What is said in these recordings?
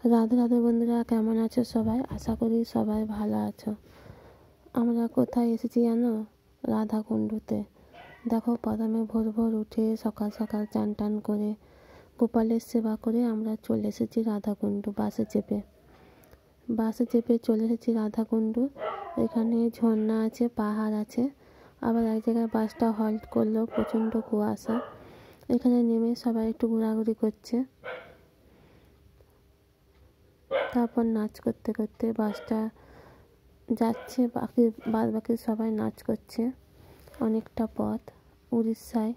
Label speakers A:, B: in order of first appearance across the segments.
A: রাধে রাধে বন্ধুরা, কেমন আছো সবাই? আশা করি সবাই ভালো আছো। আমরা কোথায় এসেছি জানো? রাধাকুণ্ডুতে। দেখো, প্রথমে ভোর ভোর উঠে সকাল সকাল চান টান করে গোপালের সেবা করে আমরা চলে এসেছি রাধাকুণ্ডু। বাসে চেপে চলে এসেছি রাধাকুণ্ডু। এখানে ঝর্ণা আছে, পাহাড় আছে। আবার এক জায়গায় বাসটা হল্ট করলো, প্রচণ্ড কুয়াশা। এখানে নেমে সবাই একটু ঘোরাঘুরি করছে। তারপর নাচ করতে করতে বাসটা যাচ্ছে, বাদ বাকি সবাই নাচ করছে। অনেকটা পথ উড়িষ্যায়,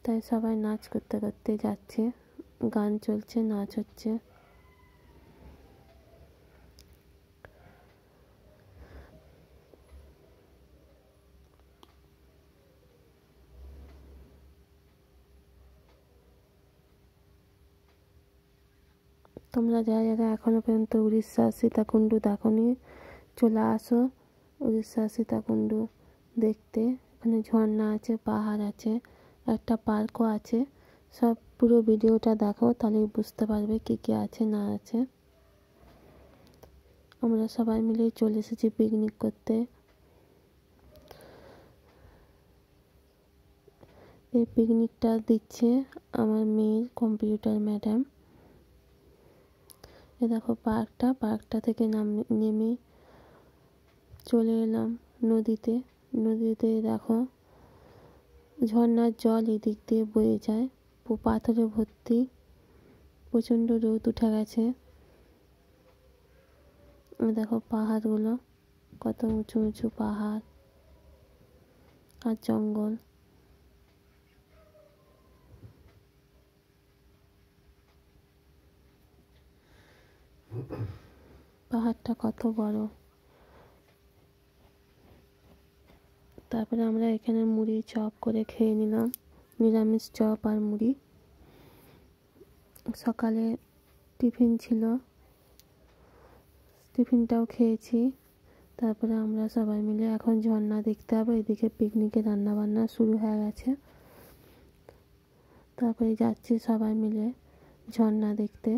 A: তাই সবাই নাচ করতে করতে যাচ্ছে, গান চলছে, নাচ হচ্ছে। তোমরা যারা যারা এখনো পর্যন্ত উড়িষ্যা সীতাকুণ্ডু দেখোনি, চলে আসো উড়িষ্যা সীতাকুণ্ডু দেখতে। এখানে ঝর্ণা আছে, পাহাড় আছে, একটা পার্কও আছে। সব পুরো ভিডিওটা দেখো, তাহলে বুঝতে পারবে কি কি আছে না আছে। আমরা সবাই মিলে চলে এসেছি পিকনিক করতে। এই পিকনিকটা দিচ্ছে আমার মেয়ের কম্পিউটার ম্যাডাম। এ দেখো পার্কটা থেকে নেমে চলে এলাম নদীতে। দেখো ঝর্ণার জল এদিক দিয়ে বয়ে যায়, পাথরে ভর্তি। প্রচণ্ড রোদ উঠে গেছে। দেখো পাহাড়গুলো, কত উঁচু উঁচু পাহাড় আর জঙ্গল। পাহাড়টা কত বড়। তারপরে আমরা এখানে মুড়ি চপ করে খেয়ে নিলাম, নিরামিষ চপ আর মুড়ি। সকালে টিফিন ছিল, টিফিনটাও খেয়েছি। তারপরে আমরা সবাই মিলে এখন ঝর্ণা দেখতে হবে। এদিকে পিকনিকের রান্না বান্না শুরু হয়ে গেছে। তারপরে যাচ্ছি সবাই মিলে ঝর্ণা দেখতে।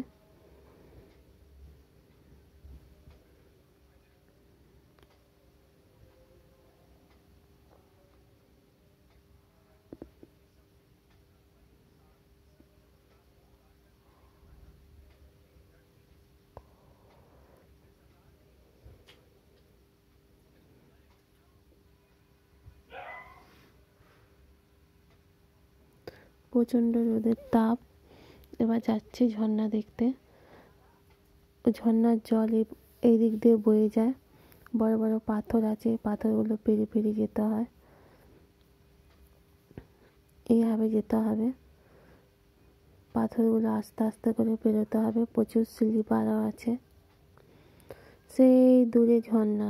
A: প্রচণ্ড রোদের তাপ। এবার যাচ্ছি ঝর্ণা দেখতে। ঝর্ণার জল এই দিক দিয়ে বয়ে যায়। বড় বড় পাথর আছে, পাথরগুলো পেরিয়ে পেরিয়ে যেতে হয়। এইভাবে যেতে হবে, পাথরগুলো আস্তে আস্তে করে পেরোতে হবে। প্রচুর স্লিপারও আছে। সেই দূরে ঝর্ণা,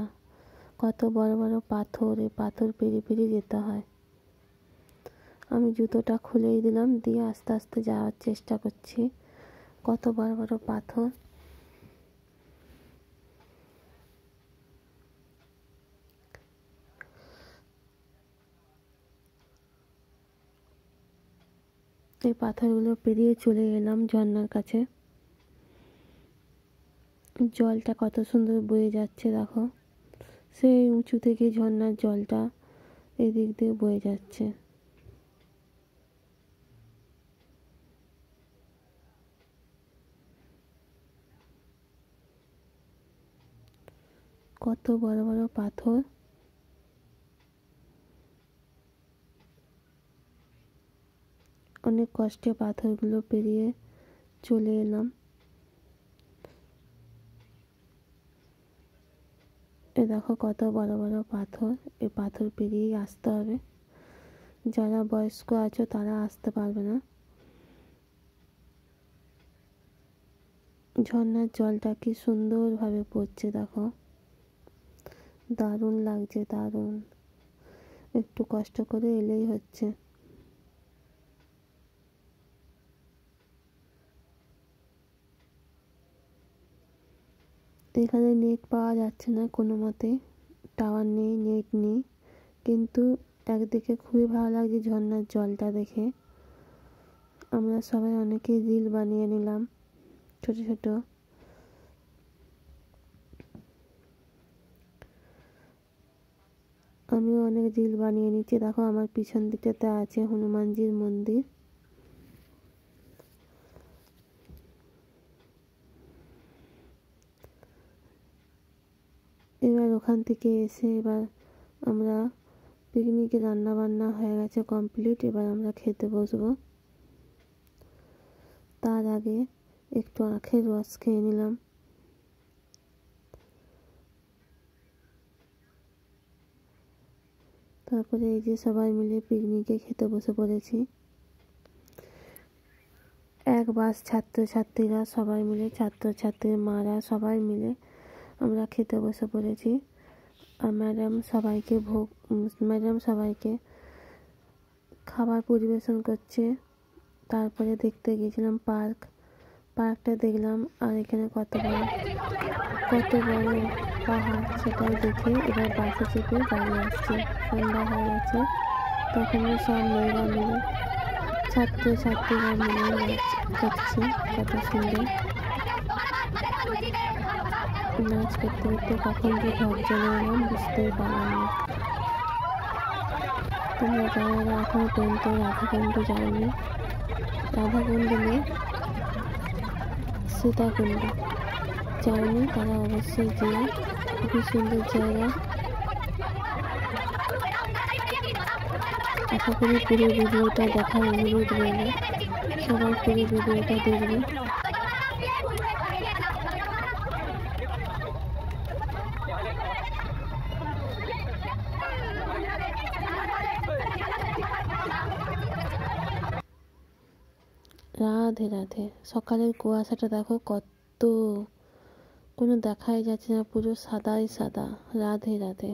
A: কত বড় বড় পাথর, এই পাথর পেরিয়ে পেরিয়ে যেতে হয়। আমি জুতোটা খুলেই দিলাম, দিয়ে আস্তে আস্তে যাওয়ার চেষ্টা করছি। কত বড় বড় পাথর। এই পাথরগুলো পেরিয়ে চলে এলাম ঝর্ণার কাছে। জলটা কত সুন্দর বয়ে যাচ্ছে দেখো, সেই উঁচু থেকে ঝর্ণার জলটা এই দিক দিয়ে বয়ে যাচ্ছে। কত বড় বড় পাথর। অনেক কষ্টে পাথরগুলো পেরিয়ে চলে এলাম। এ দেখো কত বড় বড় পাথর, এই পাথর পেরিয়েই আসতে হবে। যারা বয়স্ক আছো তারা আসতে পারবে না। ঝর্ণার জলটা কি সুন্দরভাবে পড়ছে দেখো, দারুণ লাগছে, দারুণ। একটু কষ্ট করে এলেই হচ্ছে। এখানে নেট পাওয়া যাচ্ছে না কোনো মতে, টাওয়ার নেই, নেট নেই। কিন্তু একদিকে খুবই ভালো লাগছে ঝর্ণার জলটা দেখে। আমরা সবাই অনেকে রিল বানিয়ে নিলাম ছোট ছোট। অনেক রিল বানিয়ে নিচ্ছি। দেখো আমার পিছন দিকটাতে আছে হনুমানজির মন্দির। এবার ওখান থেকে এসে এবার আমরা পিকনিকে রান্না বান্না হয়ে গেছে কমপ্লিট। এবার আমরা খেতে বসবো। তার আগে একটু আখের রস খেয়ে নিলাম। তারপরে এই যে সবাই মিলে পিকনিকে খেতে বসে পড়েছি। এক বাস ছাত্রছাত্রীরা সবাই মিলে, ছাত্রছাত্রীর মারা সবাই মিলে আমরা খেতে বসে পড়েছি। আর ম্যাডাম সবাইকে খাবার পরিবেশন করছে। তারপরে দেখতে গিয়েছিলাম পার্কটা দেখলাম। আর এখানে কত বড় পাহাড় সেটাও দেখে এবার বাসে চেপে বাড়ি আসছি। সন্ধ্যা হয়ে গেছে। তখন সব মেয়েরা মিলে ছাত্রছাত্রীরা মিলে নাচ করছে। কত সুন্দর নাচ করতে করতে কখন যে ঘর চলে এলাম বুঝতেই পারলাম না। তোমরা যারা এখনো পর্যন্ত রাধাকুণ্ড যাওনি, রাধাকুণ্ড নেই সীতাকুণ্ড যাওনি, তারা অবশ্যই যেও। খুবই সুন্দর জায়গা। আশা করি পুরো ভিডিওটা দেখার অনুরোধ রইল। সবাই পুরো ভিডিওটা দেখবে। রাধে রাধে। সকালের কুয়াশাটা দেখো কত, কোনো দেখাই যাচ্ছে না, পুরো সাদাই সাদা। রাধে রাধে।